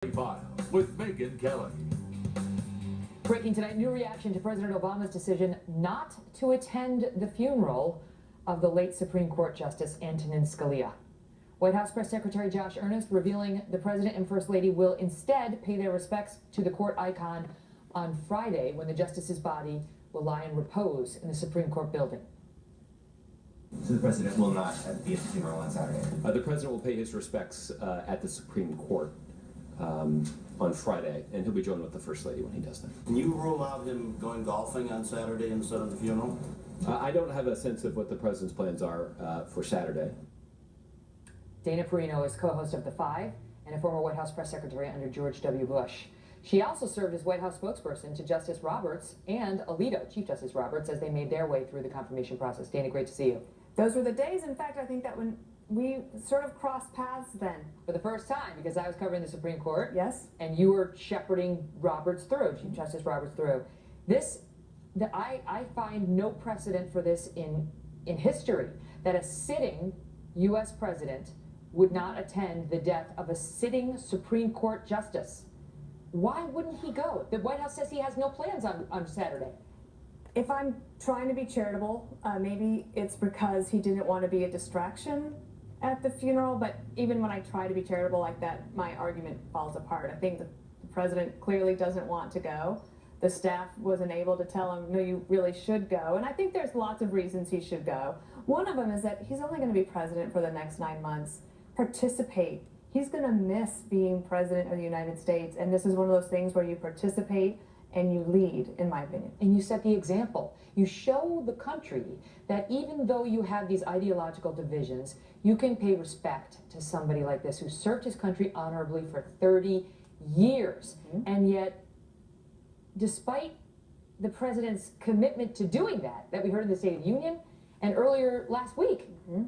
Files with Megan Kelly. Breaking tonight, new reaction to President Obama's decision not to attend the funeral of the late Supreme Court Justice Antonin Scalia. White House Press Secretary Josh Earnest revealing the President and First Lady will instead pay their respects to the court icon on Friday when the Justice's body will lie in repose in the Supreme Court building. So the President will not be at the funeral on Saturday? The President will pay his respects at the Supreme Court on Friday, and he'll be joined with the First Lady when he does that. Can you rule out him going golfing on Saturday instead of the funeral? I don't have a sense of what the President's plans are for Saturday. Dana Perino is co-host of The Five and a former White House press secretary under George W. Bush. She also served as White House spokesperson to Justice Roberts and Alito, Chief Justice Roberts, as they made their way through the confirmation process. Dana, great to see you. Those were the days. In fact, I think that when we sort of crossed paths then. For the first time, because I was covering the Supreme Court. Yes. And you were shepherding Roberts through, Chief Justice Roberts through. I find no precedent for this in history, that a sitting U.S. president would not attend the death of a sitting Supreme Court justice. Why wouldn't he go? The White House says he has no plans on Saturday. If I'm trying to be charitable, maybe it's because he didn't want to be a distraction at the funeral, but even when I try to be charitable like that, my argument falls apart. I think the president clearly doesn't want to go. The staff wasn't able to tell him, no, you really should go. And I think there's lots of reasons he should go. One of them is that he's only going to be president for the next 9 months. Participate. He's going to miss being president of the United States, and this is one of those things where you participate and you lead, in my opinion. And you set the example. You show the country that even though you have these ideological divisions, you can pay respect to somebody like this who served his country honorably for 30 years. Mm-hmm. And yet, despite the president's commitment to doing that we heard in the State of the Union and earlier last week, mm-hmm.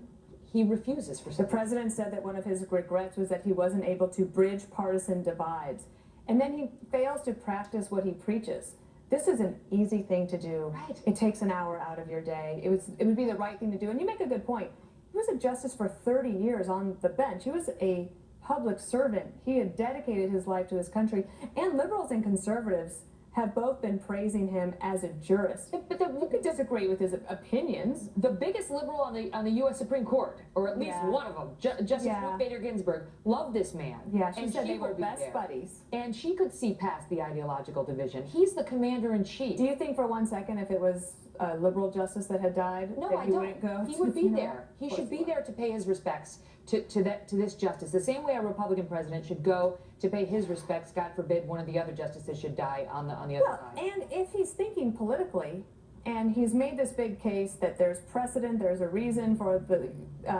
he refuses for some. The president said that one of his regrets was that he wasn't able to bridge partisan divides. And then he fails to practice what he preaches. This is an easy thing to do. Right. It takes an hour out of your day. It would be the right thing to do. And you make a good point. He was a justice for 30 years on the bench. He was a public servant. He had dedicated his life to his country. And liberals and conservatives have both been praising him as a jurist. But you could disagree with his opinions. The biggest liberal on the U.S. Supreme Court, or at least one of them, Justice Ruth Bader Ginsburg, loved this man. Yeah, she said they were best buddies. And she could see past the ideological division. He's the commander-in-chief. Do you think for 1 second if it was a liberal justice that had died, no, that I he don't. wouldn't go? He would be there. He should be there to pay his respects to this justice. The same way a Republican president should go to pay his respects. God forbid one of the other justices should die on the other side. And if he's thinking politically, and he's made this big case that there's precedent, there's a reason for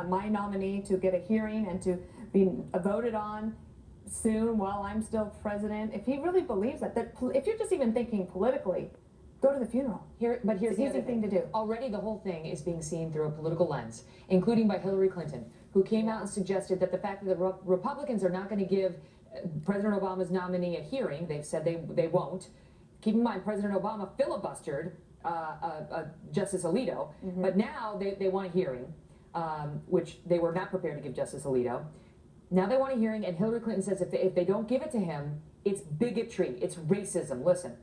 my nominee to get a hearing and to be voted on soon while I'm still president. If he really believes that if you're just even thinking politically, go to the funeral. But here's the easy thing to do. Already the whole thing is being seen through a political lens, including by Hillary Clinton, who came out and suggested that the fact that the Republicans are not going to give President Obama's nominee a hearing, they've said they won't. Keep in mind, President Obama filibustered Justice Alito, but now they want a hearing, which they were not prepared to give Justice Alito. Now they want a hearing, and Hillary Clinton says if they don't give it to him, it's bigotry, it's racism. Listen.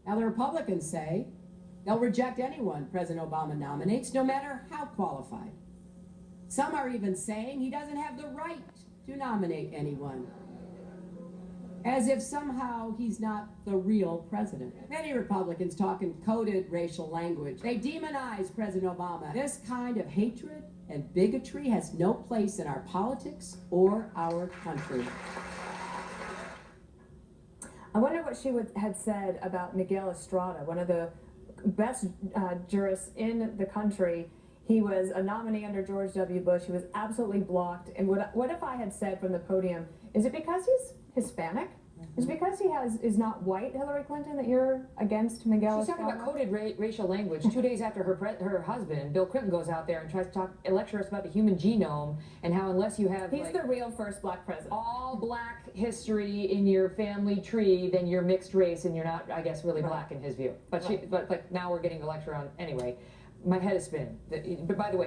Now, the Republicans say they'll reject anyone President Obama nominates, no matter how qualified. Some are even saying he doesn't have the right to nominate anyone, as if somehow he's not the real president. Many Republicans talk in coded racial language. They demonize President Obama. This kind of hatred and bigotry has no place in our politics or our country. I wonder what she had said about Miguel Estrada, one of the best jurists in the country. He was a nominee under George W. Bush. He was absolutely blocked. And what if I had said from the podium, is it because he's Hispanic? Is it because he is not white, Hillary Clinton, that you're against Miguel Estrada? She's talking about coded racial language 2 days after her husband, Bill Clinton, goes out there and tries to lecture us about the human genome and how unless you have He's the real first black president. All black history in your family tree, then you're mixed race and you're not, I guess, really black in his view. But but now we're getting a lecture on, anyway, my head is spinning. But by the way,